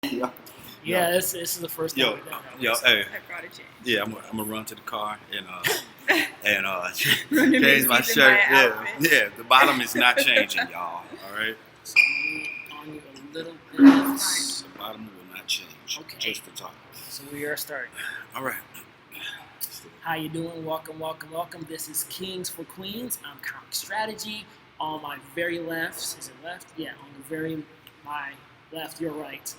Yeah. Yeah, this is the first time Yo, we've done that. yo, hey, I brought a change. yeah, I'm gonna run to the car and Run to change my Macy's in shirt. my outfit. Yeah, the bottom is not changing, y'all. All right, So I'm on you a little bit. the bottom will not change. Okay. Just the top. So we are starting. All right. How you doing? Welcome, welcome, welcome. This is Kings for Queens. I'm Comic Strategy. On my very left, is it left? Yeah, on the very my left, your right,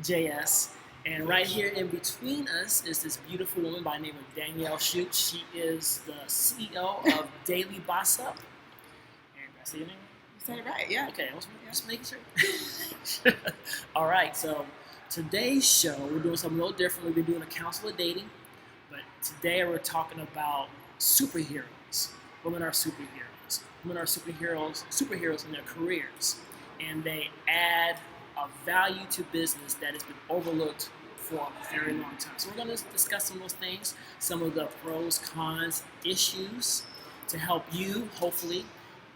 JS. And right here in between us is this beautiful woman by the name of Danielle Shoots. She is the CEO of Daily Boss Up. And did I say your name? You said it right, yeah. Okay, I was just making sure. All right, so today's show, we're doing something a little different. We've been doing a council of dating, but today we're talking about superheroes. Women are superheroes. Women are superheroes in their careers, and they add a value to business that has been overlooked for a very long time. So we're going to discuss some of those things, some of the pros, cons, issues to help you, hopefully.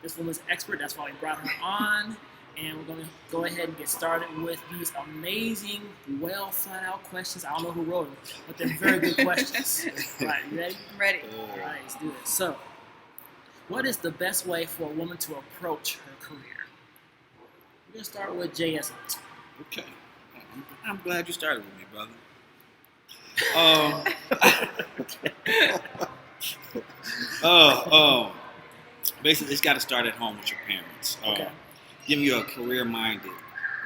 This woman's an expert, that's why we brought her on. And we're going to go ahead and get started with these amazing, well thought out questions. I don't know who wrote them, but they're very good questions. All right, you ready? I'm ready. All right, let's do this. So, what is the best way for a woman to approach her career? We're going to start with JS. Okay. I'm glad you started with me, brother. Basically, it's got to start at home with your parents. Okay. Giving you a career-minded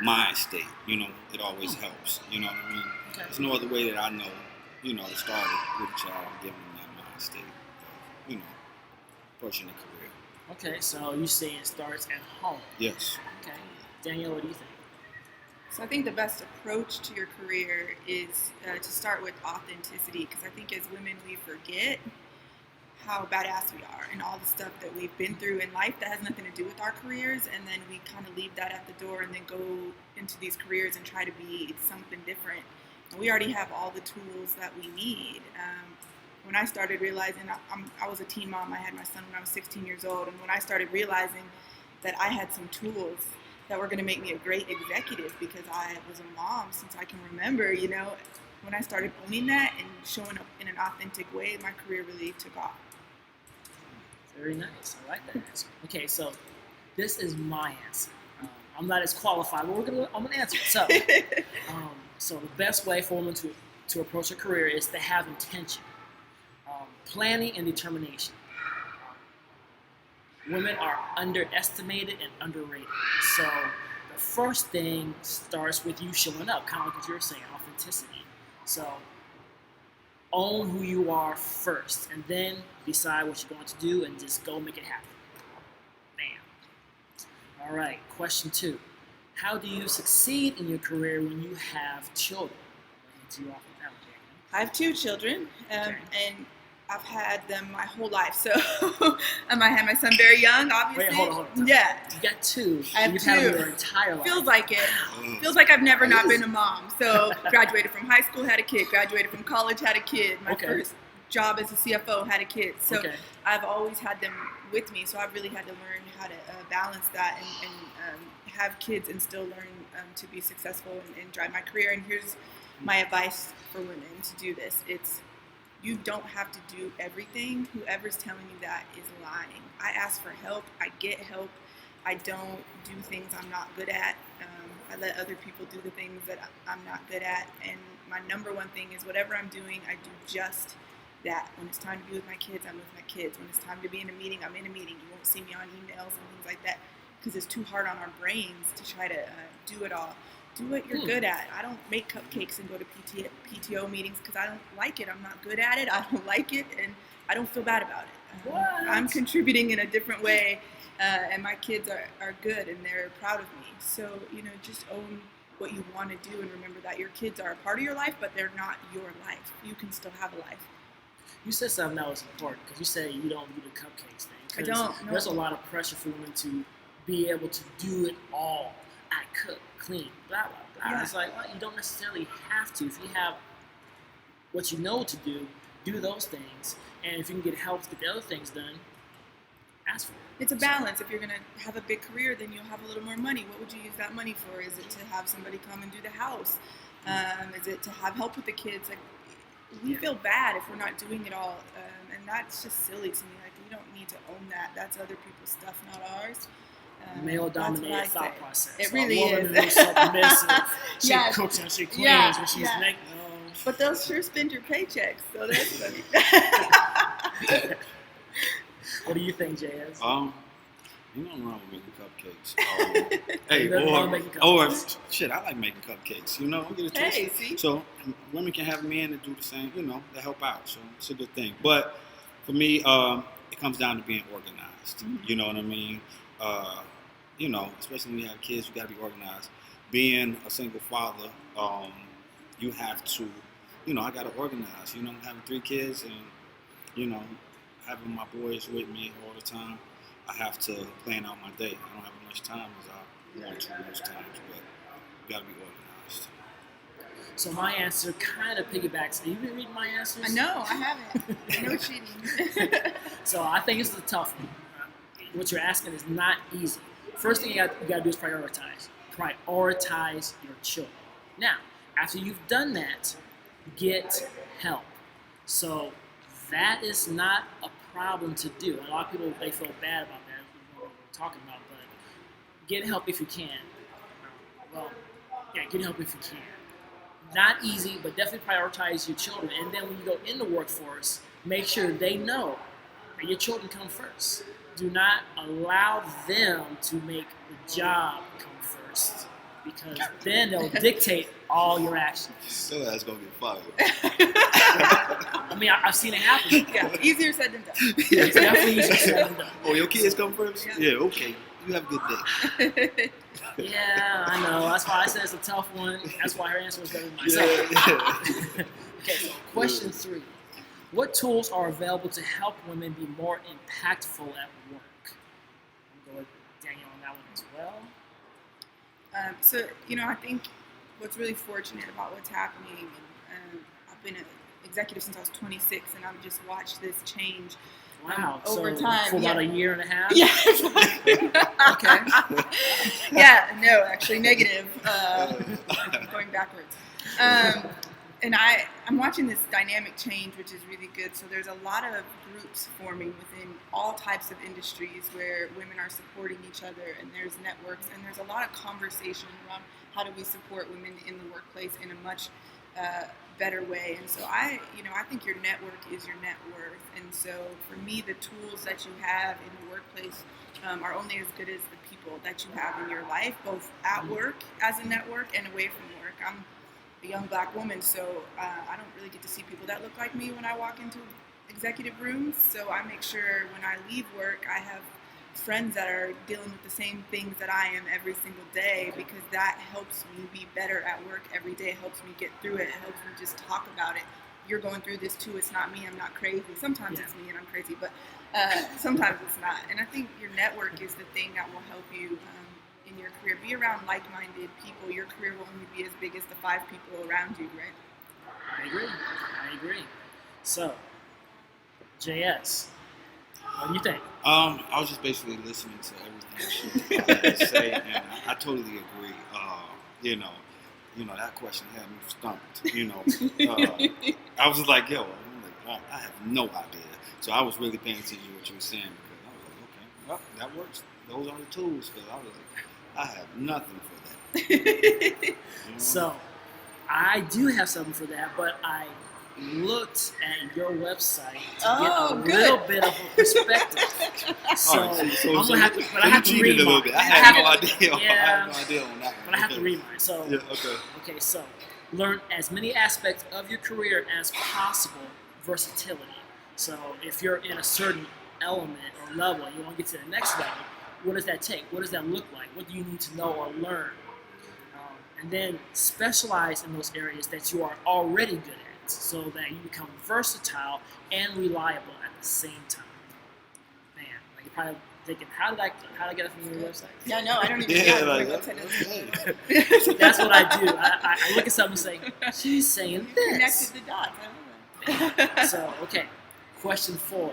mind state, it always helps. You know what I mean? Okay. There's no other way that I know, to start with a child, giving them that mind state of, approaching a career. Okay, so you say it starts at home. Yes. Okay. Danielle, what do you think? So I think the best approach to your career is to start with authenticity, because I think as women we forget how badass we are and all the stuff that we've been through in life that has nothing to do with our careers, and then we kind of leave that at the door and then go into these careers and try to be something different. And we already have all the tools that we need. When I started realizing, I was a teen mom, I had my son when I was 16 years old, and when I started realizing that I had some tools that were going to make me a great executive because I was a mom since I can remember, when I started owning that and showing up in an authentic way, my career really took off. Very nice. I like that answer. Okay, so this is my answer. I'm not as qualified, but I'm gonna answer it. So, so the best way for a woman to approach a career is to have intention, planning, and determination. Women are underestimated and underrated. So the first thing starts with you showing up, kind of like what you were saying, authenticity. So own who you are first, and then decide what you're going to do, and just go make it happen. Bam. All right, question 2. How do you succeed in your career when you have children? I have 2 children, Okay. and I've had them my whole life. So I had my son very young, obviously. Wait, hold on. Yeah. You got 2. I have You've had them 2. your entire life. Feels like it. Feels like I've never not been a mom. So graduated from high school, had a kid. Graduated from college, had a kid. My first job as a CFO, had a kid. So I've always had them with me. So I've really had to learn how to balance that and have kids and still learn to be successful and drive my career. And here's my advice for women to do this. You don't have to do everything. Whoever's telling you that is lying. I ask for help. I get help. I don't do things I'm not good at. I let other people do the things that I'm not good at. And my number one thing is whatever I'm doing, I do just that. When it's time to be with my kids, I'm with my kids. When it's time to be in a meeting, I'm in a meeting. You won't see me on emails and things like that because it's too hard on our brains to try to do it all. Do what you're good at. I don't make cupcakes and go to PTO meetings because I don't like it. I'm not good at it. I don't like it, and I don't feel bad about it. I'm contributing in a different way, and my kids are good, and they're proud of me. So, just own what you want to do, and remember that your kids are a part of your life, but they're not your life. You can still have a life. You said something that was important because you said you don't do the cupcakes thing. I don't. No. There's a lot of pressure for women to be able to do it all. I cook, clean, blah, blah, blah. Yeah. It's like, well, you don't necessarily have to. If you have what you know to do those things. And if you can get help to get the other things done, ask for it. It's a balance. If you're going to have a big career, then you'll have a little more money. What would you use that money for? Is it to have somebody come and do the house? Is it to have help with the kids? Like, we feel bad if we're not doing it all, and that's just silly to me. Like, we don't need to own that. That's other people's stuff, not ours. Male-dominated thought process. It really is. is. Submissive. She cooks and she cleans when she's making. But they'll sure spend your paychecks, so that's funny. What do you think, JS? You know, wrong with making cupcakes. Hey, or shit, I like making cupcakes. You know, get a taste. Hey, see? So women can have men to do the same. You know, to help out. So it's a good thing. But for me, it comes down to being organized. Mm-hmm. You know what I mean? You know, especially when you have kids, you got to be organized. Being a single father, you have to. You know, I got to organize. You know, having 3 kids and you know, having my boys with me all the time. I have to plan out my day. I don't have as much time as I want to most times, but you got to be organized. So my answer kind of piggybacks. Have you been reading my answers? No, I haven't. No cheating. So I think it's a tough one. What you're asking is not easy. First thing you got to do is prioritize. Prioritize your children. Now, after you've done that, get help. So that is not a problem to do. A lot of people, they feel bad about that, what we're talking about, but get help if you can. Get help if you can. Not easy, but definitely prioritize your children. And then when you go in the workforce, make sure they know that your children come first. Do not allow them to make the job come first, because then they'll dictate all your actions. So that's going to get fired. I mean, I've seen it happen. Yeah, easier said than done. It's definitely easier said than done. Oh, your kids come first? Yeah, okay. You have a good day. Yeah, I know. That's why I said it's a tough one. That's why her answer was better than myself. Yeah. Okay, so question 3. What tools are available to help women be more impactful at work? I'm going with Danielle on that one as well. So, you know, I think what's really fortunate about what's happening, and I've been an executive since I was 26, and I've just watched this change. Wow. Over so time. For about a year and a half? Yeah. Okay. Yeah, no, actually negative. Going backwards. And I'm watching this dynamic change, which is really good. So there's a lot of groups forming within all types of industries where women are supporting each other, and there's networks, and there's a lot of conversation around how do we support women in the workplace in a much better way. And so I think your network is your net worth. And so for me, the tools that you have in the workplace are only as good as the people that you have in your life, both at work as a network and away from work. I'm a young black woman, so I don't really get to see people that look like me when I walk into executive rooms. So I make sure when I leave work, I have friends that are dealing with the same things that I am every single day, because that helps me be better at work every day. It helps me get through it. It helps me just talk about it. You're going through this too. It's not me. I'm not crazy. Sometimes it's me and I'm crazy, but sometimes it's not. And I think your network is the thing that will help you in your career. Be around like-minded people. Your career will only be as big as the 5 people around you, right? I agree. So, JS, what do you think? I was just basically listening to everything she had to say, and I totally agree. You know, that question had me stumped. I was like, I have no idea. So I was really paying attention to what you were saying, because I was like, okay, well, that works. Those are the tools, because I was like, I have nothing for that. You know? So, I do have something for that, but I looked at your website to get a little bit of a perspective. So I'm gonna have to, but I have to read mine. I had no idea. Yeah, I had no idea on that one. But I have to read mine. So okay. So learn as many aspects of your career as possible. Versatility. So if you're in a certain element or level, you want to get to the next level. What does that take? What does that look like? What do you need to know or learn? And then specialize in those areas that you are already good at, so that you become versatile and reliable at the same time. Man, like you're probably thinking, how did I get it from your website? Yeah, no, I don't even website. That's what I do. I look at something and say, she's saying this. Connected the dots. So, okay, question 4.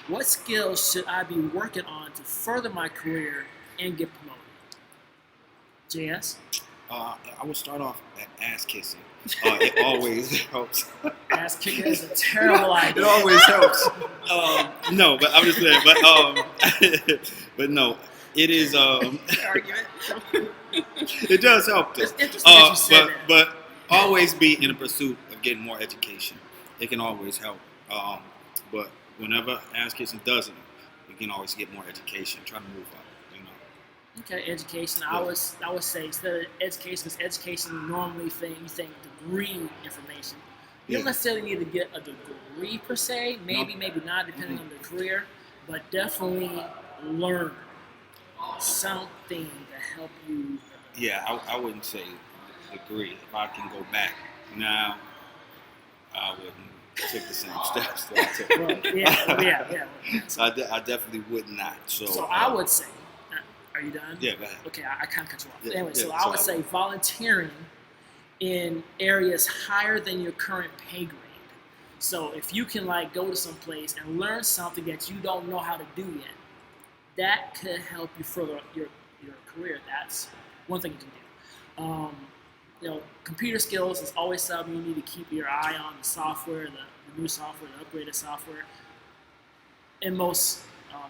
What skills should I be working on to further my career and get promoted? JS? I would start off at ass kissing. It always helps. Ass kicking is a terrible idea. It always helps. No, but I'm just saying. But no, it is. Argument. It does help though. It's interesting that you said that. But always be in the pursuit of getting more education. It can always help. But whenever ass kissing doesn't, you can always get more education. Try to move up. Okay, education. Yeah. I would say instead of education, because education normally you think degree information. You don't necessarily need to get a degree per se. Maybe not, depending on the career. But definitely learn something to help you. Yeah, I wouldn't say degree. If I can go back now, I wouldn't take the same steps that I took. Well, yeah. So I definitely would not. So I would say. Are you done? Yeah, go ahead. Okay, I kind of cut you off. Yeah, Anyway, yeah, so I would say volunteering in areas higher than your current pay grade. So if you can go to some place and learn something that you don't know how to do yet, that could help you further your career. That's one thing you can do. Computer skills is always something you need to keep your eye on. The software, the new software, the upgraded software. In most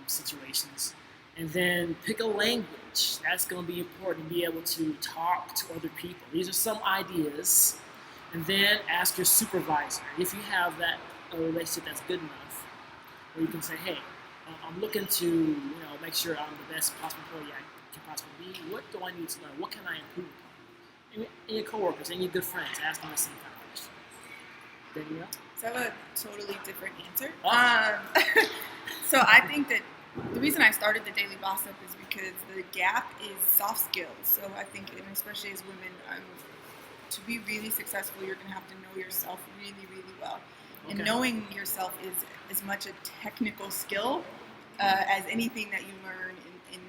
situations. And then pick a language. That's going to be important to be able to talk to other people. These are some ideas. And then ask your supervisor if you have a relationship that's good enough, where you can say, hey, I'm looking to make sure I'm the best possible employee I can possibly be. What do I need to learn? What can I improve upon? And your coworkers and your good friends, ask them the same kind of question. Danielle? So I have a totally different answer. Oh. So I think that the reason I started the Daily Boss Up is because the gap is soft skills. So I think, and especially as women, to be really successful, you're going to have to know yourself really, really well. Okay. And knowing yourself is as much a technical skill as anything that you learn in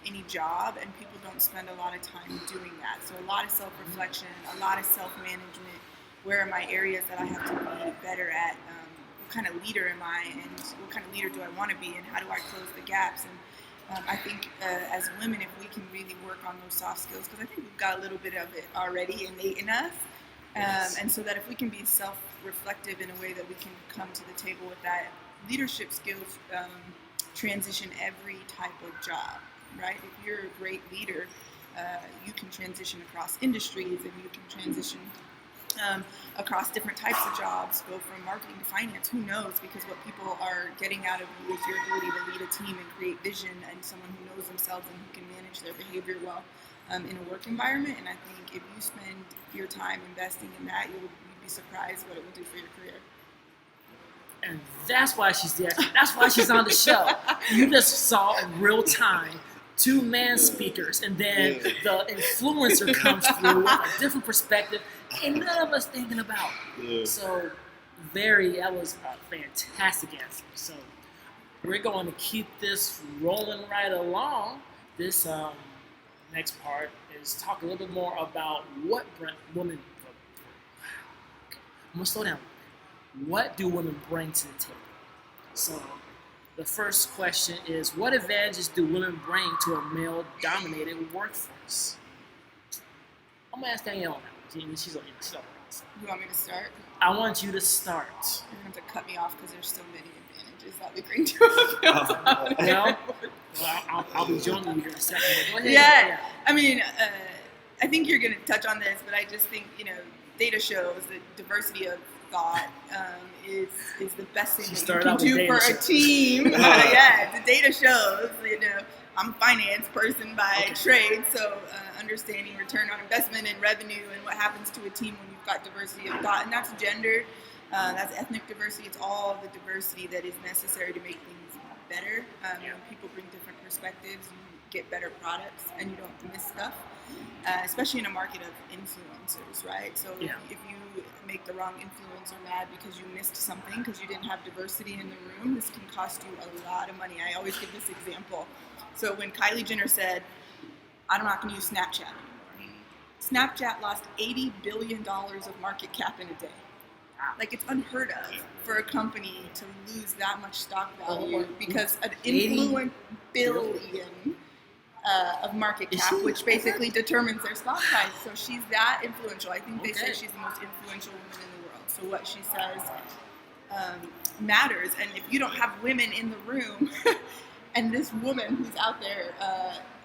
any job, and people don't spend a lot of time doing that. So a lot of self-reflection, a lot of self-management. Where are my areas that I have to be better at? What kind of leader am I, and what kind of leader do I want to be, and how do I close the gaps? And I think as women, if we can really work on those soft skills, because I think we've got a little bit of it already innate in us, and so that if we can be self-reflective in a way that we can come to the table with that leadership skills, transition every type of job, right? If you're a great leader, you can transition across industries, and you can transition across different types of jobs, go from marketing to finance, who knows, because what people are getting out of you is your ability to lead a team and create vision, and someone who knows themselves and who can manage their behavior well in a work environment. And I think if you spend your time investing in that, you'll be surprised what it will do for your career. And that's why she's there. That's why she's on the show. You just saw in real time 2 man speakers, and then the influencer comes through with a different perspective, and none of us thinking about. So, that was a fantastic answer. So, we're going to keep this rolling right along. This next part is talk a little bit more about what women. I'm gonna slow down. What do women bring to the table? So, the first question is, what advantages do women bring to a male-dominated workforce? I'm going to ask Danielle on that one. She's on the You want me to start? I want you to start. You're going to have to cut me off because there's so many advantages that we bring to I'll be joining you here in a second. But go ahead. Yeah. I mean, I think you're going to touch on this, but I just think, data shows that diversity of thought is the best thing that you can do for a team. The data shows, I'm a finance person by trade, so understanding return on investment and revenue and what happens to a team when you've got diversity of thought, and that's gender, that's ethnic diversity, it's all the diversity that is necessary to make things better. When people bring different perspectives, you get better products and you don't miss stuff, especially in a market of influencers, right? So if you make the wrong influencer mad because you missed something because you didn't have diversity in the room, this can cost you a lot of money. I always give this example. So when Kylie Jenner said, I'm not going to use Snapchat anymore, Snapchat lost $80 billion of market cap in a day. Like, it's unheard of for a company to lose that much stock value because an influencer billion of market cap, which basically determines their stock price. So she's that influential. I think they say she's the most influential woman in the world. So what she says matters. And if you don't have women in the room, and this woman who's out there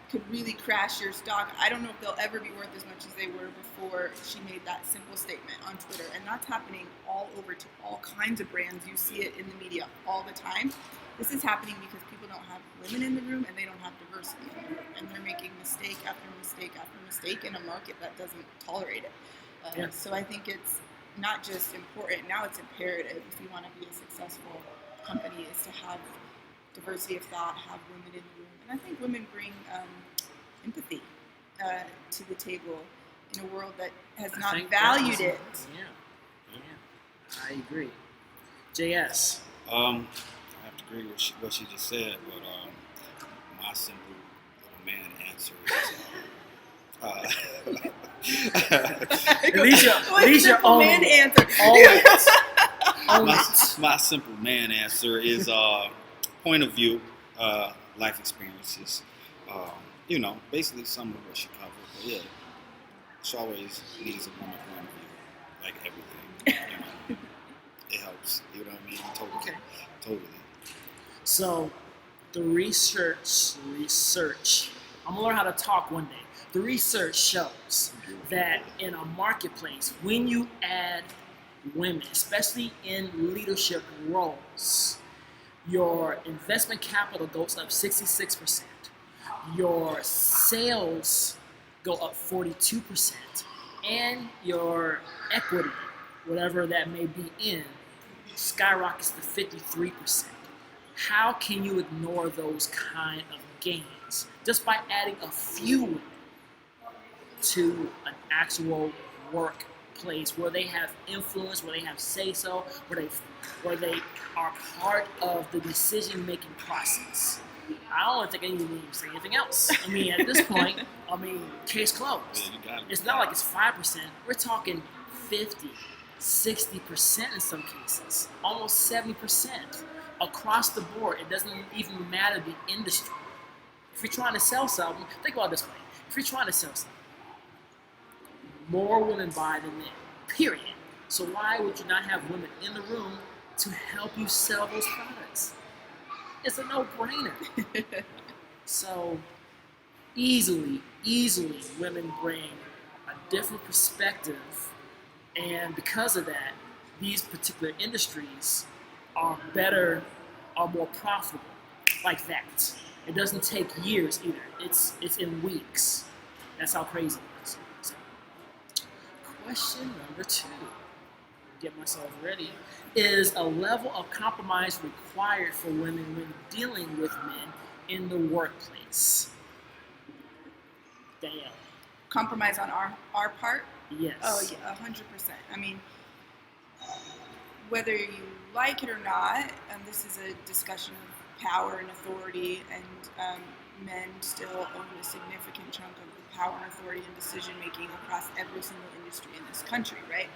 could really crash your stock, I don't know if they'll ever be worth as much as they were before she made that simple statement on Twitter. And that's happening all over to all kinds of brands. You see it in the media all the time. This is happening because people don't have women in the room and they don't have diversity in the room. And they're making mistake after mistake after mistake in a market that doesn't tolerate it. So I think it's not just important, now it's imperative if you want to be a successful company, is to have diversity of thought, have women in the room. And I think women bring empathy to the table in a world that has not valued it. I agree. JS. I have to agree with what she just said, but my simple little man answer is at least your own man answer. My simple man answer is point of view, life experiences. Basically some of what she covered. But yeah, she always needs a woman point of view, like everything. It helps. You know what I mean? Totally. So, the research. I'm gonna learn how to talk one day. The research shows that in a marketplace, when you add women, especially in leadership roles, your investment capital goes up 66%. Your sales go up 42%, and your equity, whatever that may be in, skyrockets to 53%. How can you ignore those kind of gains just by adding a few women to an actual workplace where they have influence, where they have say-so, where they are part of the decision-making process? I don't think I need to say anything else. I mean, at this point, case closed. Yeah, it's not like it's 5%. We're talking 50, 60% in some cases, almost 70% across the board. It doesn't even matter the industry. If you're trying to sell something, think about it this way. If you're trying to sell something, more women buy than men, period. So why would you not have women in the room to help you sell those products? It's a no-brainer. So easily, women bring a different perspective, and because of that, these particular industries are better, are more profitable, like that. It doesn't take years either. It's in weeks. That's how crazy it is. So, question number 2. Get myself ready. Is a level of compromise required for women when dealing with men in the workplace? Danielle. Compromise on our part? Yes. Oh yeah, 100%. I mean, whether you like it or not, this is a discussion of power and authority, and men still own a significant chunk of the power and authority and decision making across every single industry in this country, right?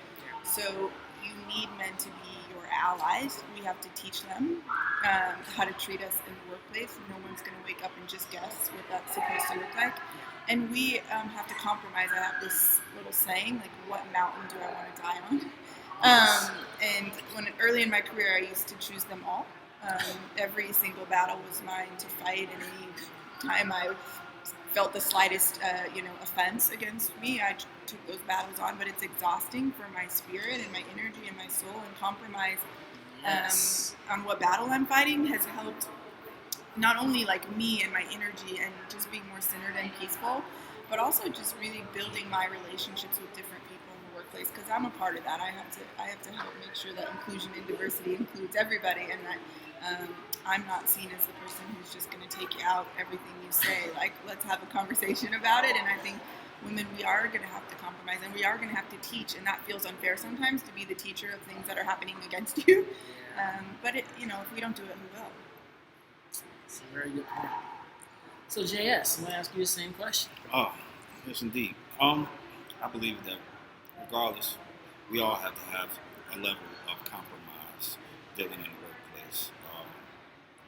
So you need men to be your allies. We have to teach them how to treat us in the workplace. No one's going to wake up and just guess what that's supposed to look like. And we have to compromise. I have this little saying, like, what mountain do I want to die on? And early in my career, I used to choose them all. Every single battle was mine to fight, and any time I felt the slightest, offense against me, I took those battles on. But it's exhausting for my spirit and my energy and my soul. And compromise on what battle I'm fighting has helped not only like me and my energy and just being more centered and peaceful, but also just really building my relationships with different people in the workplace, because I'm a part of that. I have to help make sure that inclusion and diversity includes everybody, and that I'm not seen as the person who's just going to take you out everything you say. Like, let's have a conversation about it. And I think women, we are going to have to compromise, and we are going to have to teach, and that feels unfair sometimes, to be the teacher of things that are happening against you. But if we don't do it, who will? That's a very good point. So JS, I'm going to ask you the same question. Oh, yes indeed. I believe that regardless, we all have to have a level of compromise dealing in the workplace.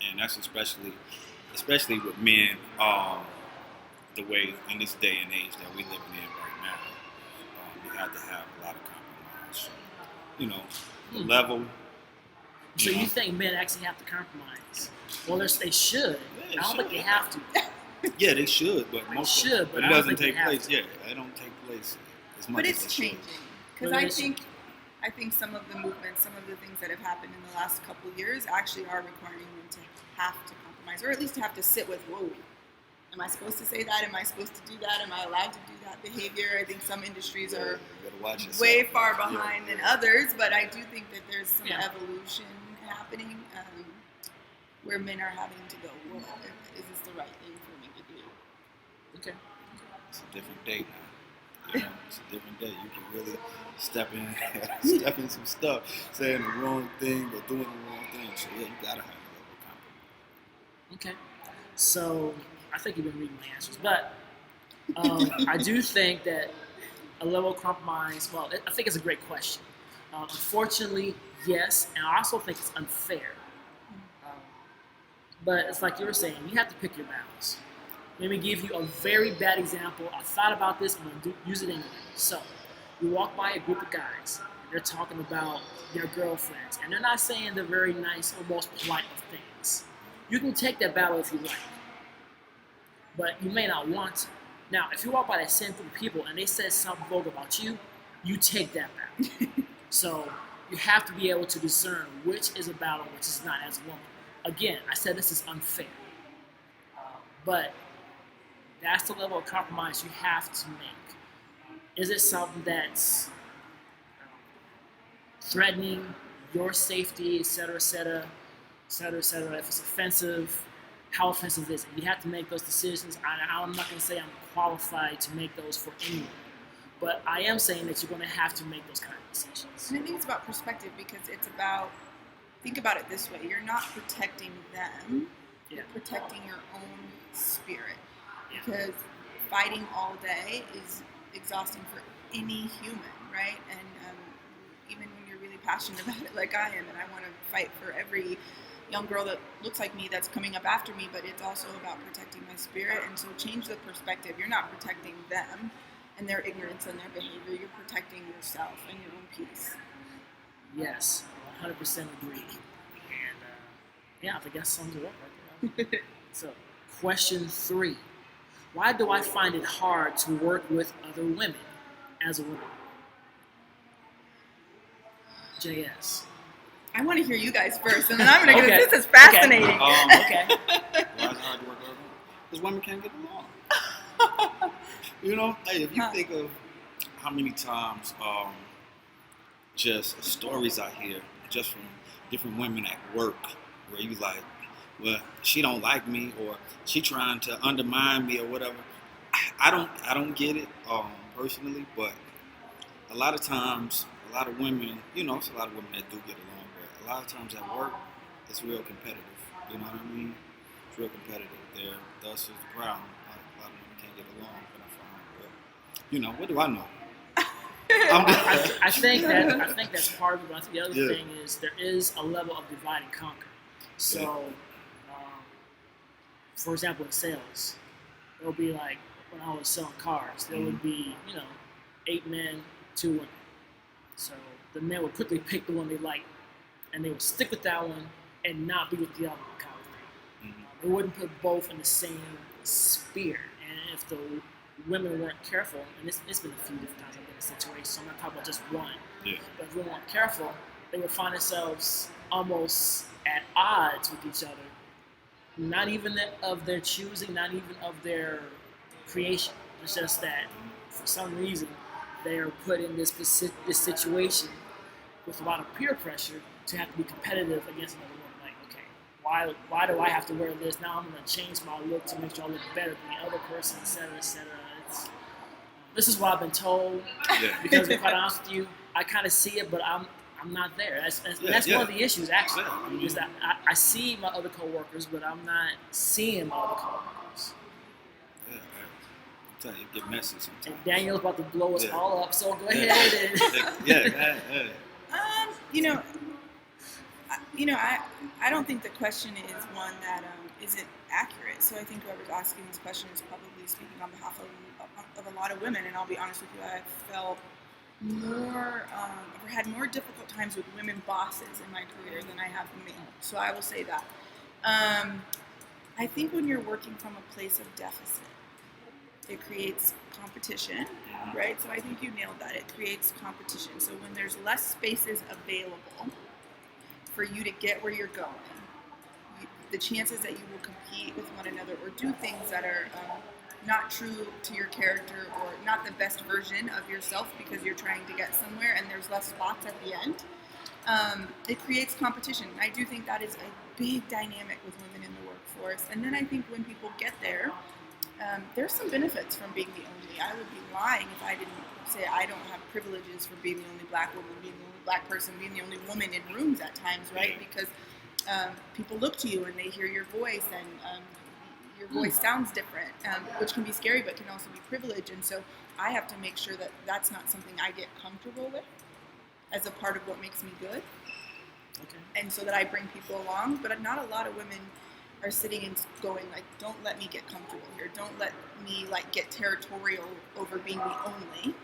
And that's especially with men. the way in this day and age that we living in right now, you have to have a lot of compromise. You know, the level. So you think men actually have to compromise? Well, they should. Yeah, I don't think they have to. Yeah, they should, but but it doesn't take place. Yeah, it don't take place as much. But it's as changing because I think some of the movements, some of the things that have happened in the last couple of years, actually are requiring them to have to compromise, or at least to have to sit with, whoa, am I supposed to say that? Am I supposed to do that? Am I allowed to do that behavior? I think some industries are way far behind than others, but I do think that there's some evolution happening where men are having to go, well, is this the right thing for me to do? Okay. It's a different day now. You know, it's a different day. You can really step in some stuff, saying the wrong thing or doing the wrong thing. So yeah, you gotta have a level of compromise. Okay. So I think you've been reading my answers, but I do think that a level of compromise. Well, I think it's a great question. Unfortunately, yes, and I also think it's unfair. But it's like you were saying, you have to pick your battles. Let me give you a very bad example. I thought about this, I'm going to use it anyway. So, you walk by a group of guys, and they're talking about their girlfriends, and they're not saying the very nice or most polite of things. You can take that battle if you like, but you may not want to. Now, if you walk by that same group of people, and they said something vulgar about you, you take that battle. So, you have to be able to discern which is a battle, which is not as a woman. Again, I said this is unfair, but that's the level of compromise you have to make. Is it something that's threatening your safety, et cetera, et cetera, et cetera, et cetera? If it's offensive, how offensive is it? You have to make those decisions. I'm not going to say I'm qualified to make those for anyone, but I am saying that you're going to have to make those kind of decisions. And I think it's about perspective because it's about, think about it this way, you're not protecting them, you're protecting your own spirit. Because fighting all day is exhausting for any human, right? And even when you're really passionate about it like I am, and I want to fight for every young girl that looks like me that's coming up after me, but it's also about protecting my spirit. And so change the perspective. You're not protecting them and their ignorance and their behavior. You're protecting yourself and your own peace. Yes, 100% agree. And I think that sums it up right there. So, question 3. Why do I find it hard to work with other women as a woman? JS. I want to hear you guys first, and then I'm going to go, this is fascinating. Okay. Why is it hard to work with women? Because women can't get along. You know, hey, if you think of how many times just stories I hear just from different women at work where you like, well, she don't like me, or she trying to undermine me, or whatever. I don't get it personally, but a lot of times, a lot of women, you know, it's a lot of women that do get along, but a lot of times at work, it's real competitive. You know what I mean? It's real competitive there. Thus is the problem. A lot of women can't get along, but I find. But you know, what do I know? I think that's part of it. But I think the other thing is there is a level of divide and conquer. So. For example, in sales, it'll be like when I was selling cars, there would be, 8 men, 2 women. So the men would quickly pick the one they liked, and they would stick with that one and not be with the other one kind of thing. Mm-hmm. They wouldn't put both in the same sphere. And if the women weren't careful, and it's been a few different times I've been in a situation, so I'm not talking about just one, but if women weren't careful, they would find themselves almost at odds with each other. Not even of their choosing, not even of their creation. It's just that for some reason they are put in this situation with a lot of peer pressure to have to be competitive against another woman. Like, okay, why do I have to wear this? Now I'm going to change my look to make sure I look better than the other person, etc., etc. This is what I've been told. Because to be quite honest with you, I kind of see it, but I'm not there. That's one of the issues, actually, is that I see my other coworkers, but I'm not seeing my other coworkers. Yeah, I'm telling you, it get messy sometimes. And Danielle's about to blow us all up, so go ahead. I don't think the question is one that isn't accurate. So I think whoever's asking this question is probably speaking on behalf of a lot of women. And I'll be honest with you, I've felt I've had more difficult times with women bosses in my career than I have male. So I will say that. I think when you're working from a place of deficit, it creates competition, right? So I think you nailed that. It creates competition. So when there's less spaces available for you to get where you're going, the chances that you will compete with one another or do things that are not true to your character or not the best version of yourself because you're trying to get somewhere and there's less spots at the end, it creates competition. I do think that is a big dynamic with women in the workforce. And then I think when people get there, there's some benefits from being the only. I would be lying if I didn't say I don't have privileges for being the only black woman, being the only black person, being the only woman in rooms at times, right? Because people look to you and they hear your voice and your voice sounds different, which can be scary but can also be privilege. And so I have to make sure that that's not something I get comfortable with as a part of what makes me good. Okay. And so that I bring people along. But not a lot of women are sitting and going like, don't let me get comfortable here. Don't let me like get territorial over being the only.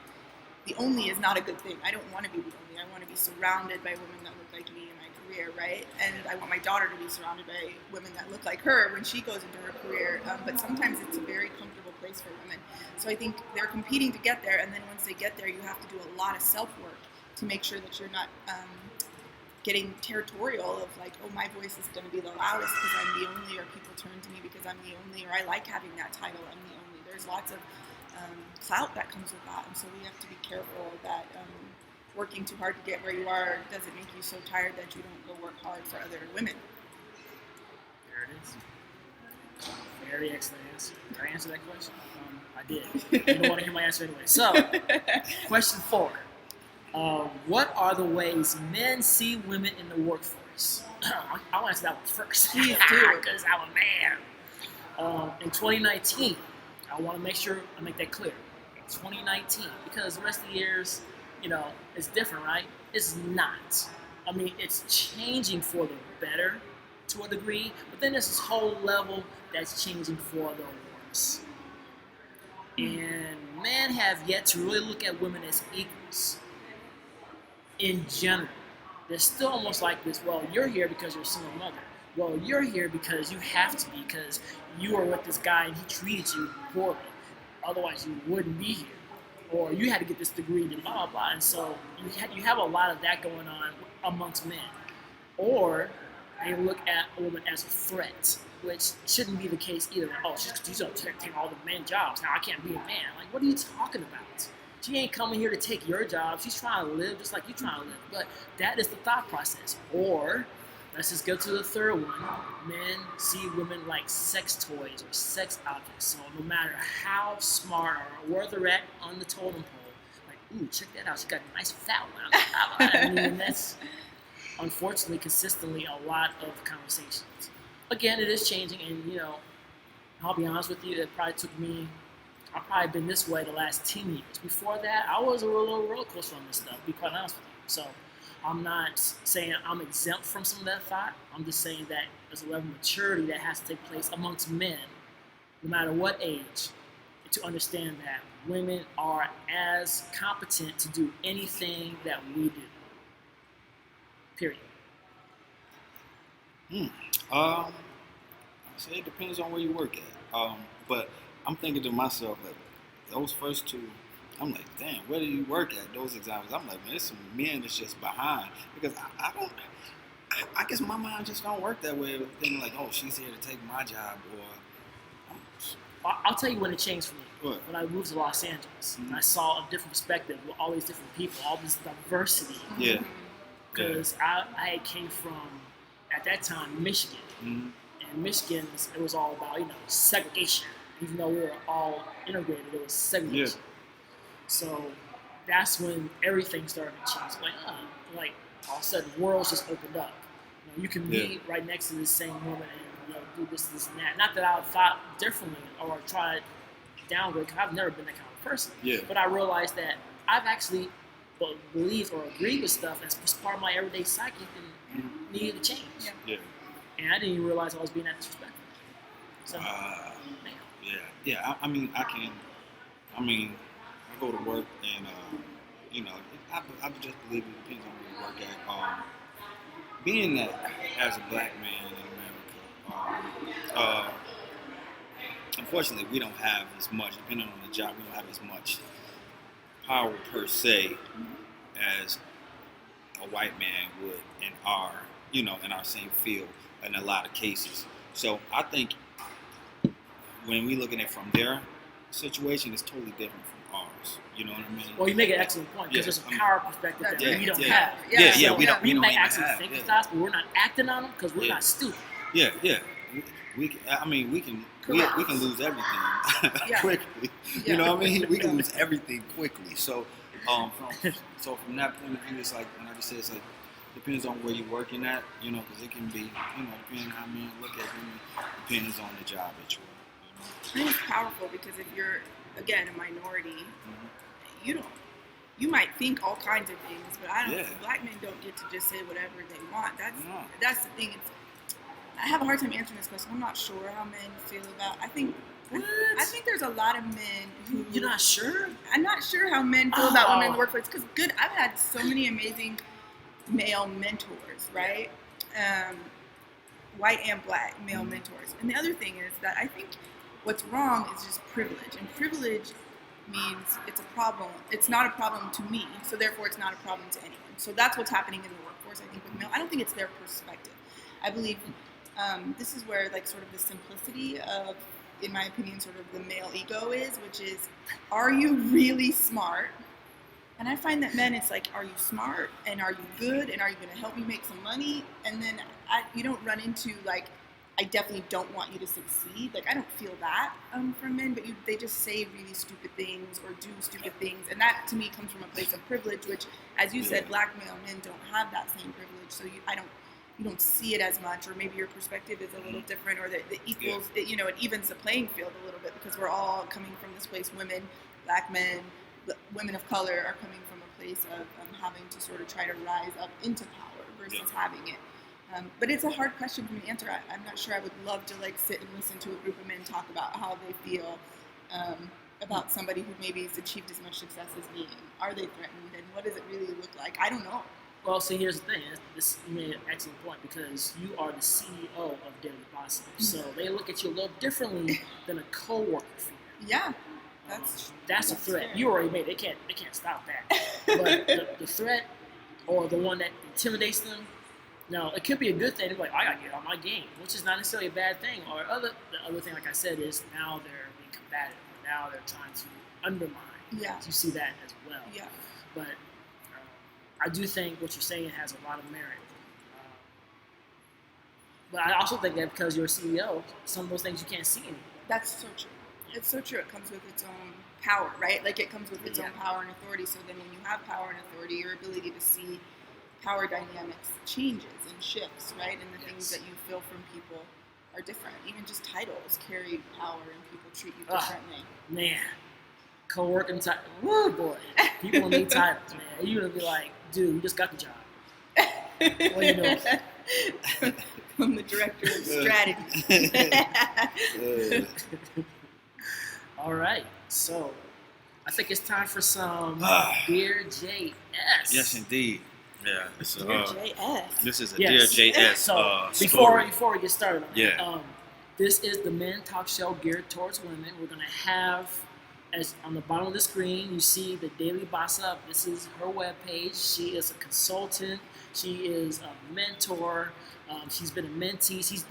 The only is not a good thing. I don't want to be the only. I want to be surrounded by women that look like me in my career, right? And I want my daughter to be surrounded by women that look like her when she goes into her career. But sometimes it's a very comfortable place for women. So I think they're competing to get there. And then once they get there, you have to do a lot of self-work to make sure that you're not getting territorial of like, oh, my voice is going to be the loudest because I'm the only, or people turn to me because I'm the only, or I like having that title, I'm the only. There's lots of clout that comes with that, and so we have to be careful that working too hard to get where you are doesn't make you so tired that you don't go work hard for other women. There it is. Very excellent answer. Did I answer that question? I did. You don't want to hear my answer anyway. So, question 4. What are the ways men see women in the workforce? I want to answer that one first. Please do. Because I'm a man. In 2019, I want to make sure I make that clear. 2019, because the rest of the years, it's different, right? It's not. I mean, it's changing for the better to a degree, but then there's this whole level that's changing for the worse. And men have yet to really look at women as equals. In general, there's still almost like this, well, you're here because you're a single mother. Well, you're here because you have to be, because you are with this guy and he treated you poorly. Otherwise, you wouldn't be here. Or you had to get this degree and blah, blah, blah. And so you have a lot of that going on amongst men. Or they look at a woman as a threat, which shouldn't be the case either. Oh, she's going to take all the men jobs. Now I can't be a man. Like, what are you talking about? She ain't coming here to take your job. She's trying to live just like you're trying to live. But that is the thought process. Or, let's just go to the third one. Men see women like sex toys or sex objects. So no matter how smart or where they're at on the totem pole, like, ooh, check that out. She got a nice fat one. I mean, that's unfortunately consistently a lot of conversations. Again, it is changing, and I'll be honest with you, it probably took me, I've probably been this way the last 10 years. Before that, I was a little roller coaster on this stuff, to be quite honest with you. So I'm not saying I'm exempt from some of that thought. I'm just saying that there's a level of maturity that has to take place amongst men, no matter what age, to understand that women are as competent to do anything that we do. Period. I say it depends on where you work at. But I'm thinking to myself, like, those first two, I'm like, damn, where do you work at? Those examples, I'm like, man, there's some men that's just behind. Because I guess my mind just don't work that way. Thinking like, oh, she's here to take my job. Or I'll tell you when it changed for me. What? When I moved to Los Angeles, and I saw a different perspective with all these different people, all this diversity. Yeah. Because I came from, at that time, Michigan. Mm-hmm. And Michigan, it was all about, segregation. Even though we were all integrated, it was segregation. Yeah. So that's when everything started to change. Like all of a sudden, worlds just opened up. You can be right next to the same woman and do this, and that. Not that I thought differently or tried to downgrade, because I've never been that kind of person. Yeah. But I realized that I've actually believed or agreed with stuff as part of my everyday psyche and needed to change. Yeah. And I didn't even realize I was being that disrespectful. So, yeah. I mean, I go to work and I just believe it depends on where you work at. Being that as a black man in America, unfortunately, we don't have as much. Depending on the job, we don't have as much power per se as a white man would in our same field in a lot of cases. So I think when we look at it from their situation, it's totally different from ours. You know what I mean? Well, you make an excellent point because there's a power perspective that we don't have. We don't may even actually have, think the thoughts, but we're not acting on them because we're not stupid. Yeah. We can lose everything quickly. You know what I mean? We can lose everything quickly. So from that point of view, it's like when I just said, it's like depends on where you're working at, because it can be, depending on how men look at women, depends on the job that you're in. I think it's powerful because if you're, again, a minority, you might think all kinds of things, but black men don't get to just say whatever they want. That's the thing. I have a hard time answering this question. I'm not sure how men feel about. I think there's a lot of men who. You're not sure? I'm not sure how men feel about women in the workplace because I've had so many amazing male mentors, right? White and black male mentors. And the other thing is that I think what's wrong is just privilege, and privilege means it's a problem. It's not a problem to me, so therefore it's not a problem to anyone. So that's what's happening in the workforce, I think, with male. I don't think it's their perspective. I believe this is where, like, sort of the simplicity of, in my opinion, sort of the male ego is, which is, are you really smart? And I find that men, it's like, are you smart? And are you good? And are you going to help me make some money? And then you don't run into, like, I definitely don't want you to succeed. Like, I don't feel that from men, but they just say really stupid things or do stupid things. And that, to me, comes from a place of privilege, which, as you said, black male men don't have that same privilege. So you don't see it as much, or maybe your perspective is a little different, or that it equals, it evens the playing field a little bit, because we're all coming from this place, women, black men, women of color are coming from a place of having to sort of try to rise up into power versus having it. But it's a hard question for me to answer. I'm not sure I would love to sit and listen to a group of men talk about how they feel about somebody who maybe has achieved as much success as me. Are they threatened, and what does it really look like? I don't know. Well, see, here's the thing. You made an excellent point, because you are the CEO of Daily Boss. So they look at you a little differently than a co-worker figure. Yeah. That's a threat. Fair. You already made it. They can't stop that. But the threat, or the one that intimidates them, now it could be a good thing. They're like, I gotta get on my game, which is not necessarily a bad thing. Or the other thing, like I said, is now they're being combative. Now they're trying to undermine. Yeah. You see that as well. Yeah. But I do think what you're saying has a lot of merit. But I also think that because you're a CEO, some of those things you can't see anymore. That's so true. It's so true. It comes with its own power, right? Like, it comes with its own power and authority. So then when you have power and authority, your ability to see power dynamics changes and shifts, right? And the things that you feel from people are different. Even just titles carry power, and people treat you differently. Man, co-working title. Woo, boy. People need titles, man. You're going to be like, dude, you just got the job. What do you know? I'm the director of strategy. All right, so I think it's time for some Dear JS. Yes, indeed. Yeah, it's Dear JS. This is a Dear JS. So story. before we get started, this is the Men Talk Show geared towards women. We're gonna have, as on the bottom of the screen, you see the Daily Boss Up. This is her webpage. She is a consultant. She is a mentor. She's been a mentee. She's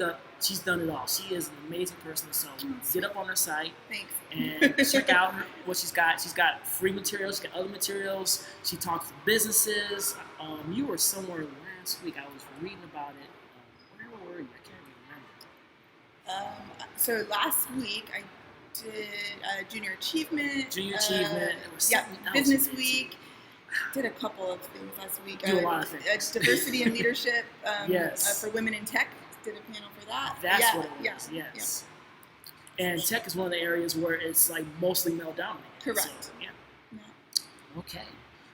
done it all. She is an amazing person. So get up on her site. Thanks. And check out what she's got. She's got free materials. She's got other materials. She talks to businesses. You were somewhere last week. I was reading about it. Where were you? I can't even remember. So last week I did Junior Achievement. Business Week. Did a couple of things last week. Do a lot of things. Diversity and leadership yes. For women in tech. Did a panel for that. That's what it was. Yes. Yeah. And tech is one of the areas where it's like mostly male dominated. Correct. So, yeah. Okay.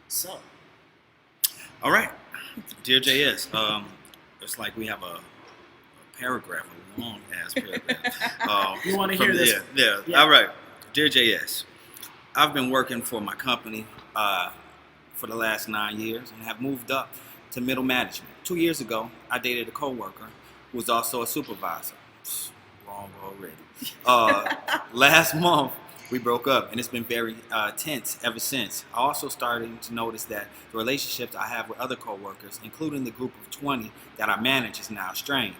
So. All right. Dear JS, it's like we have a paragraph, a long ass paragraph. You want to hear this? Yeah. All right. Dear JS, I've been working for my company for the last 9 years and have moved up to middle management. 2 years ago, I dated a coworker who was also a supervisor. Wrong already. Last month, we broke up, and it's been very tense ever since. I also started to notice that the relationships I have with other coworkers, including the group of 20 that I manage, is now strained.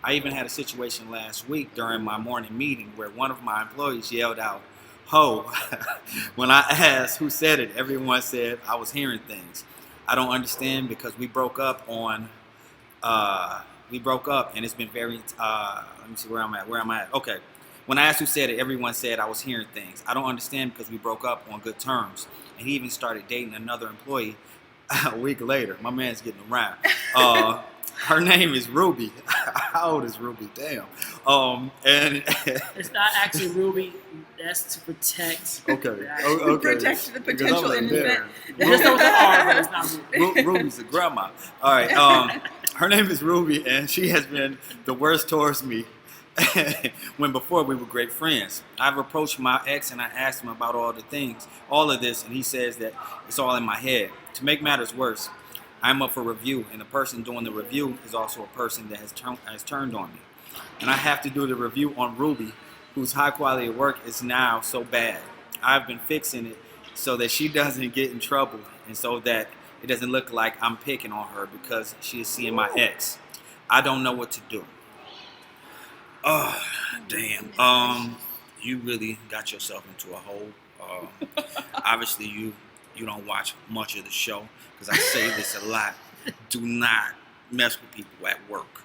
I even had a situation last week during my morning meeting where one of my employees yelled out, "Ho!" When I asked who said it, everyone said I was hearing things. I don't understand because we broke up, and it's been very, let me see where I'm at. Okay. When I asked who said it, everyone said I was hearing things. I don't understand because we broke up on good terms. And he even started dating another employee a week later. My man's getting around. Her name is Ruby. How old is Ruby? Damn. And it's not actually Ruby. That's to protect. Okay. Protect the potential innocent. Just know it's an R, but it's not Ruby. Ruby's a grandma. All right. Her name is Ruby, and she has been the worst towards me. When before we were great friends. I've approached my ex and I asked him about all of this, and he says that it's all in my head. To make matters worse, I'm up for review, and the person doing the review is also a person that has turned on me. And I have to do the review on Ruby, whose high quality of work is now so bad. I've been fixing it so that she doesn't get in trouble and so that it doesn't look like I'm picking on her because she is seeing my ex. I don't know what to do. Oh, damn. You really got yourself into a hole. Obviously, you don't watch much of the show because I say this a lot. Do not mess with people at work.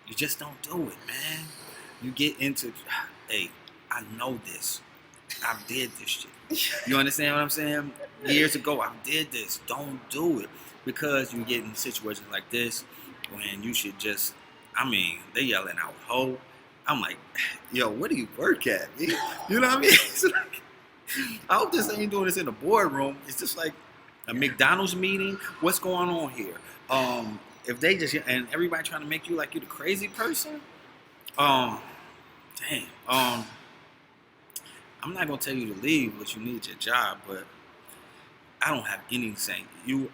You just don't do it, man. You get into, hey, I know this. I did this shit. You understand what I'm saying? Years ago, I did this. Don't do it because you get in situations like this when you should just. They yelling out, "Ho!" I'm like, yo, where do you work at? Man? You know what I mean? It's like, I hope this ain't doing this in a boardroom. It's just like a McDonald's meeting. What's going on here? If they just, and everybody trying to make you like you the crazy person. I'm not gonna tell you to leave, but you need your job. But I don't have anything. You've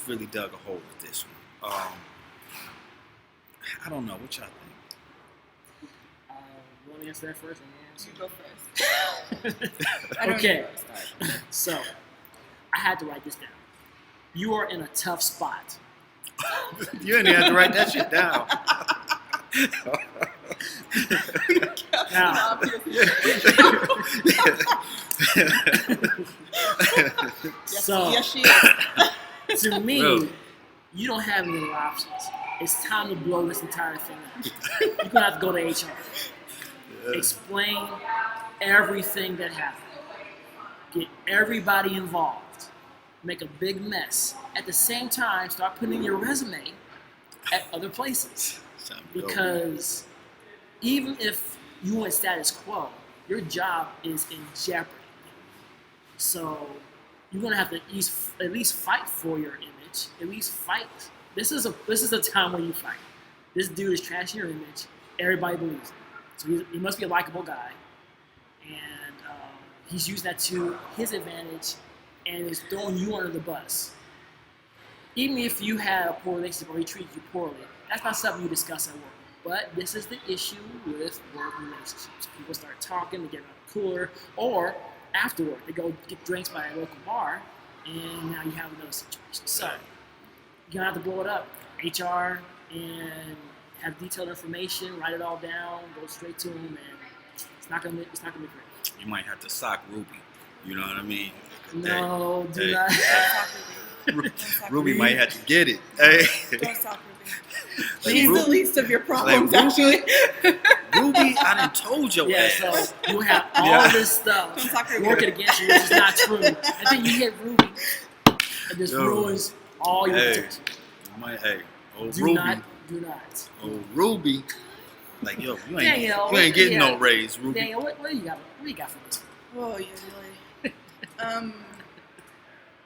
really dug a hole with this one. I don't know. What y'all think? Want me to answer that first? You go first. Okay. So, I had to write this down. You are in a tough spot. You didn't have to write that shit down. Now, so, yes, she is. To me, Really? You don't have any other options. It's time to blow this entire thing up. You're going to have to go to HR. Explain everything that happened. Get everybody involved. Make a big mess. At the same time, start putting your resume at other places. Because even if you went status quo, your job is in jeopardy. So you're going to have to at least fight for your image. At least fight. This is a time when you fight. This dude is trashing your image. Everybody believes it. So he must be a likable guy. And he's used that to his advantage and is throwing you under the bus. Even if you had a poor relationship or he treated you poorly, that's not something you discuss at work. But this is the issue with work relationships. People start talking, they get around the cooler, or after work, they go get drinks by a local bar, and now you have another situation. So you're gonna have to blow it up. HR and have detailed information, write it all down, go straight to them, and it's not gonna be great. You might have to sock Ruby. You know what I mean? No, do not. Ruby might have to get it. Hey. Don't stop Ruby. She's the least of your problems, Ruby, actually. Ruby, I done told your ass. So you have all this stuff working against you, which is not true. And then you hit Ruby, and this ruins all your potential. Ruby. Do not. Oh, Ruby. Like, yo, you ain't Danielle, getting no raise, Ruby. Danielle, what do you got? What do you got for this? Oh, yeah, really.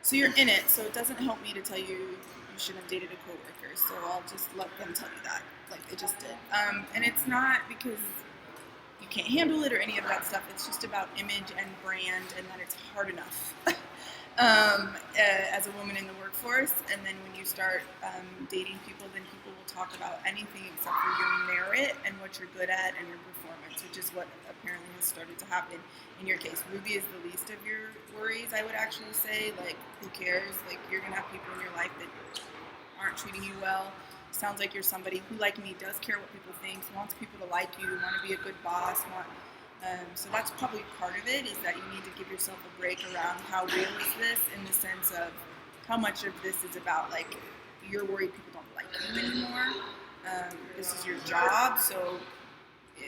So you're in it, so it doesn't help me to tell you you shouldn't have dated a coworker. So I'll just let them tell you that, like they just did. And it's not because you can't handle it or any of that stuff. It's just about image and brand, and that it's hard enough as a woman in the workforce. And then when you start dating people, then people will talk about anything except for your merit and what you're good at and your performance, which is what apparently has started to happen in your case. Ruby is the least of your worries, I would actually say. Like, who cares? Like, you're gonna have people in your life that aren't treating you well. Sounds like you're somebody who, like me, does care what people think, wants people to like you, want to be a good boss. So that's probably part of it, is that you need to give yourself a break around how real is this, in the sense of how much of this is about, like, you're worried people don't like you anymore. This is your job, so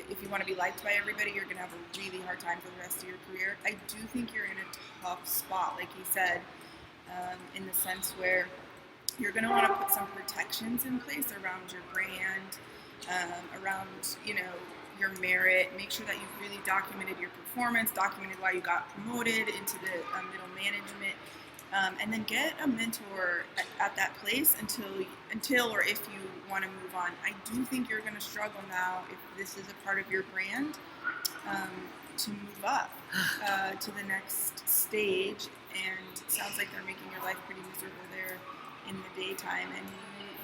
if you want to be liked by everybody, you're going to have a really hard time for the rest of your career. I do think you're in a tough spot, like he said, in the sense where you're going to want to put some protections in place around your brand, around, your merit. Make sure that you've really documented your performance, documented why you got promoted into the middle management, and then get a mentor at that place until or if you want to move on. I do think you're going to struggle now, if this is a part of your brand, to move up to the next stage. And it sounds like they're making your life pretty miserable there in the daytime, and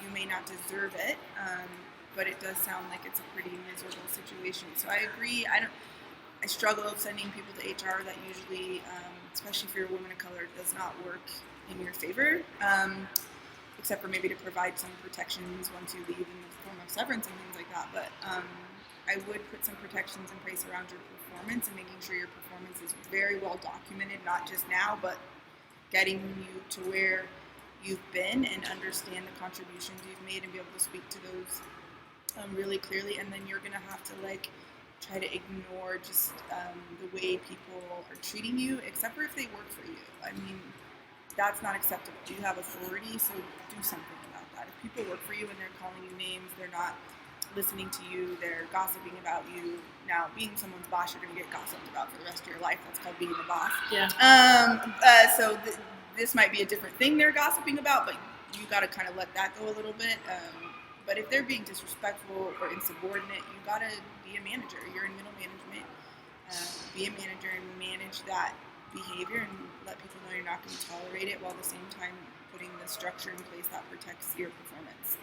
you may not deserve it, but it does sound like it's a pretty miserable situation. So I agree. I struggle sending people to HR. That usually, especially if you're a woman of color, does not work in your favor, except for maybe to provide some protections once you leave in the form of severance and things like that. But I would put some protections in place around your performance and making sure your performance is very well documented, not just now, but getting you to where you've been, and understand the contributions you've made and be able to speak to those really clearly. And then you're going to have to, like, try to ignore just the way people are treating you, except for if they work for you. I mean, that's not acceptable. You have authority, so do something about that. If people work for you and they're calling you names, they're not listening to you, they're gossiping about you. Now, being someone's boss, you're going to get gossiped about for the rest of your life. That's called being the boss. Yeah. This might be a different thing they're gossiping about, but you got to kind of let that go a little bit. But if they're being disrespectful or insubordinate, you got to be a manager. You're in middle management. Be a manager and manage that behavior, and let people know you're not going to tolerate it, while at the same time putting the structure in place that protects your performance.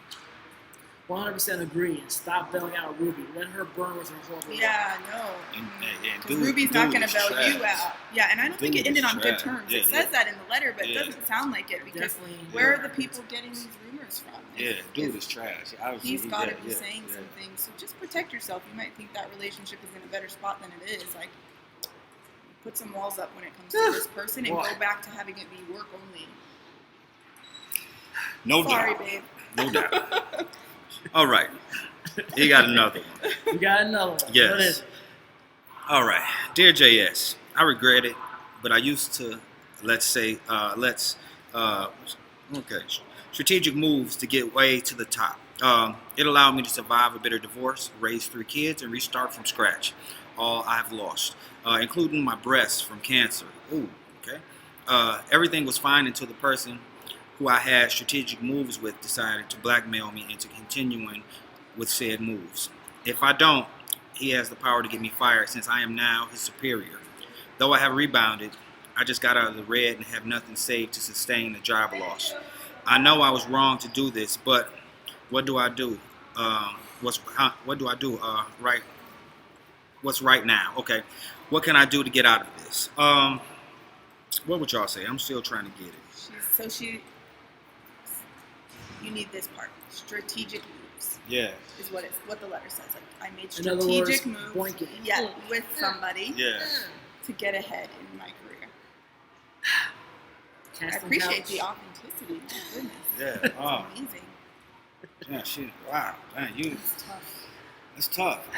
100% agree, and stop bailing out Ruby. Let her burn with her horrible. Yeah, no. And Ruby's not going to bail you out. Yeah, and I don't think it ended on good terms. Yeah, it says that in the letter, but it doesn't sound like it, because where are the people getting these rumors from? Dude is trash. He's got to be saying some things. So just protect yourself. You might think that relationship is in a better spot than it is. Like, put some walls up when it comes to this person, and go back to having it be work only. Sorry, babe. No doubt. All right. You got another one. You got another one. Yes. What is it? All right. Dear JS, I regret it, but I used to, strategic moves to get way to the top. It allowed me to survive a bitter divorce, raise 3 kids, and restart from scratch. All I have lost, including my breasts from cancer. Ooh, okay. Everything was fine until the person who I had strategic moves with decided to blackmail me into continuing with said moves. If I don't, he has the power to get me fired, since I am now his superior. Though I have rebounded, I just got out of the red and have nothing saved to sustain the job loss. I know I was wrong to do this, but what do I do? What's right now? Okay, what can I do to get out of this? What would y'all say? I'm still trying to get it. You need this part. Strategic moves. Yeah. Is what the letter says. Like, I made In other words, strategic moves. Yeah, with somebody. Yeah. To get ahead in my career. I Casting appreciate couch. the authenticity. My goodness. Yeah. That's amazing. Yeah. Wow. Man, It's tough. It's tough.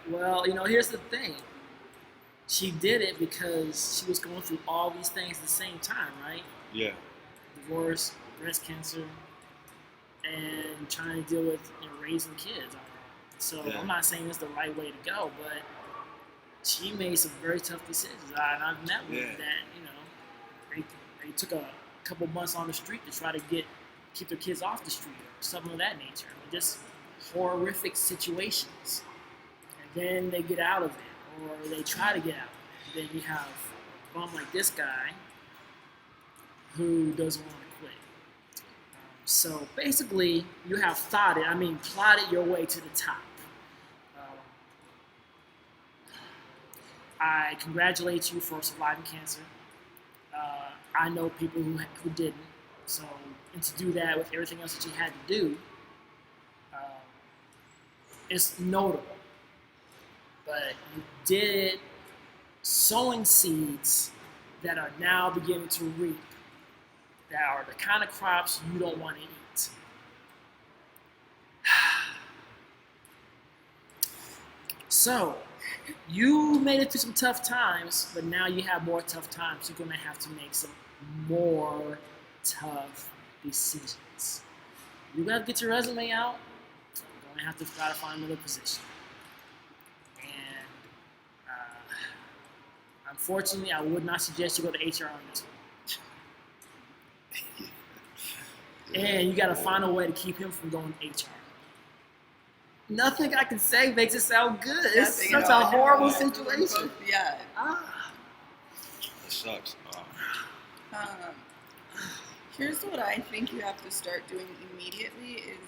Well, here's the thing. She did it because she was going through all these things at the same time, right? Yeah. Divorce, breast cancer, and trying to deal with raising kids. So I'm not saying it's the right way to go, but she made some very tough decisions. And I've met women that, they took a couple months on the street to try to get keep their kids off the street or something of that nature. Just horrific situations. And then they get out of it, or they try to get out. Then you have a bum like this guy who doesn't want to quit. So basically, you have plotted your way to the top. I congratulate you for surviving cancer. I know people who didn't. So, and to do that with everything else that you had to do, it's notable. But you did sowing seeds that are now beginning to reap, that are the kind of crops you don't want to eat. So, you made it through some tough times, but now you have more tough times. You're going to have to make some more tough decisions. You got to get your resume out. You're going to have to try to find another position. And unfortunately, I would not suggest you go to HR on this one. And you got to find a way to keep him from going to HR. Nothing I can say makes it sound good. It's such a horrible situation. Yeah. It sucks. Here's what I think you have to start doing immediately is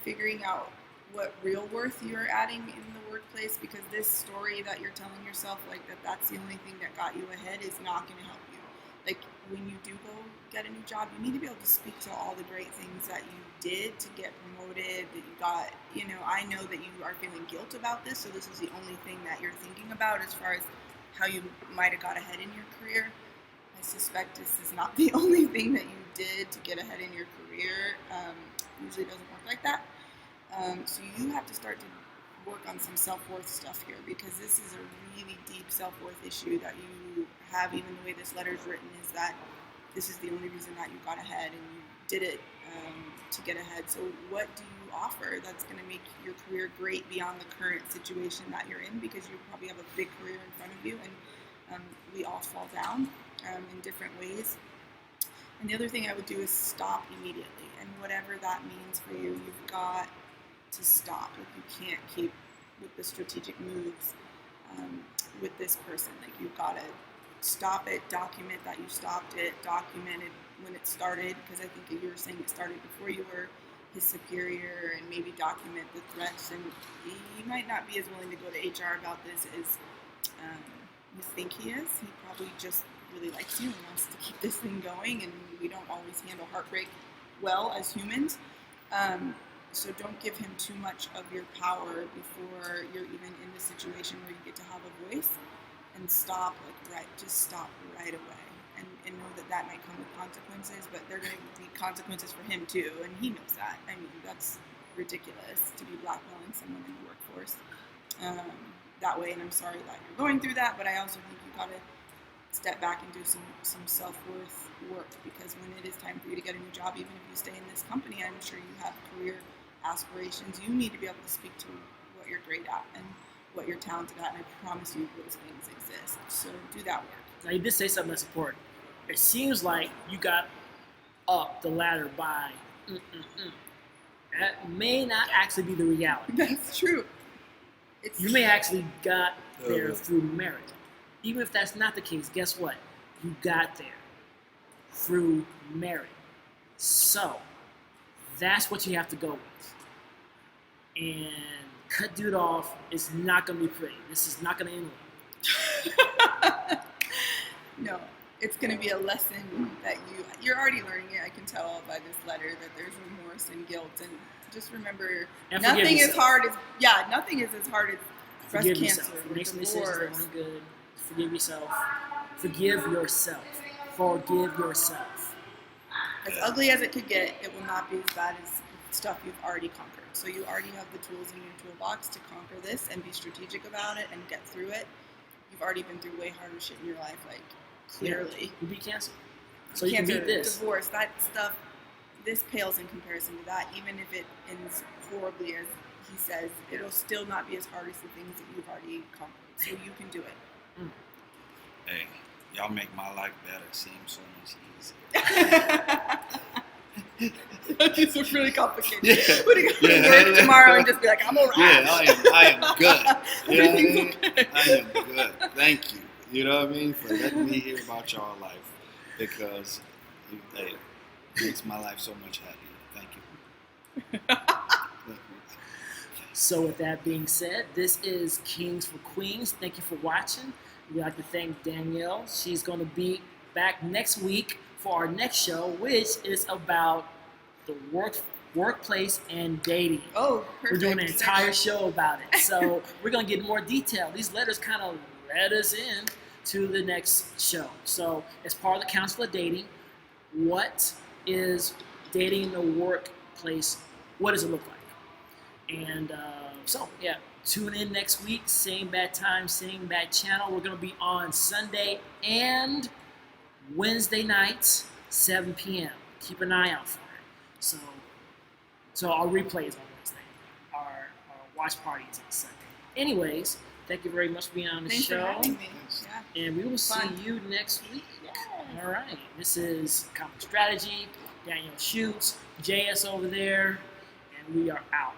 figuring out what real worth you're adding in the workplace, because this story that you're telling yourself, like that's the only thing that got you ahead, is not going to help you. Like when you do go get a new job, you need to be able to speak to all the great things that you did to get promoted, that you got, I know that you are feeling guilt about this, so this is the only thing that you're thinking about as far as how you might have got ahead in your career. I suspect this is not the only thing that you did to get ahead in your career. Usually doesn't work like that. So you have to start to work on some self-worth stuff here, because this is a really deep self-worth issue that you have. Even the way this letter is written is that this is the only reason that you got ahead, and you did it to get ahead. So what do you offer that's going to make your career great beyond the current situation that you're in? Because you probably have a big career in front of you, and we all fall down in different ways. And the other thing I would do is stop immediately. And whatever that means for you, you've got to stop. Like you can't keep with the strategic moves with this person. Like you've got to stop it, document that you stopped it, document it when it started, because I think you were saying it started before you were his superior, and maybe document the threats. And he might not be as willing to go to HR about this as you think he is. He probably just really likes you and wants to keep this thing going, and we don't always handle heartbreak well as humans. So don't give him too much of your power before you're even in the situation where you get to have a voice, and stop just stop right away, and know that might come with consequences, but they're going to be consequences for him too, and he knows that. I mean, that's ridiculous to be blackmailing someone in the workforce that way, and I'm sorry that you're going through that, but I also think you got to step back and do some self-worth work, because when it is time for you to get a new job, even if you stay in this company, I'm sure you have career aspirations. You need to be able to speak to what you're great at and what you're talented at, and I promise you those things exist. So do that work. Now you did say something that's important. It seems like you got up the ladder by That may not actually be the reality. That's true. You may actually got there through merit. Even if that's not the case, guess what? You got there through merit. So that's what you have to go with. And cut dude off is not going to be pretty. This is not going to end well. No, it's going to be a lesson that you're already learning it. I can tell by this letter that there's remorse and guilt. And just remember, nothing is as hard as breast cancer. Yourself. Make some decisions that aren't good. Forgive yourself. Forgive yourself. Forgive yourself. As ugly as it could get, it will not be as bad as stuff you've already conquered. So you already have the tools in your toolbox to conquer this and be strategic about it and get through it. You've already been through way harder shit in your life, like, clearly. Yeah, you beat cancer. So you can beat this. Divorce, that stuff, this pales in comparison to that. Even if it ends horribly, as he says, it'll still not be as hard as the things that you've already conquered. So you can do it. Mm. Hey, y'all make my life better. Seem so much easier. It's really complicated. Yeah. What are you going to work tomorrow and just be like, I'm all right? Yeah, I am good. You know what I Everything's mean? okay. I am good. Thank you. You know what I mean? For letting me hear about y'all life, because it makes my life so much happier. Thank you. So with that being said, this is Kings for Queens. Thank you for watching. We'd like to thank Danielle. She's going to be back next week for our next show, which is about the workplace and dating. Oh, perfect. We're doing an entire show about it. So we're going to get more detail. These letters kind of led us in to the next show. So as part of the Council of Dating, what is dating in the workplace? What does it look like? And tune in next week. Same bad time, same bad channel. We're going to be on Sunday and Wednesday nights, 7 p.m. Keep an eye out for it. So our replays on Wednesday. Our watch parties on Sunday. Anyways, thank you very much for being on the Thanks show. for having me. Yeah. And we will see Fun. you next week. Yeah. All right. This is Common Strategy. Danielle Shoots. JS over there. And we are out.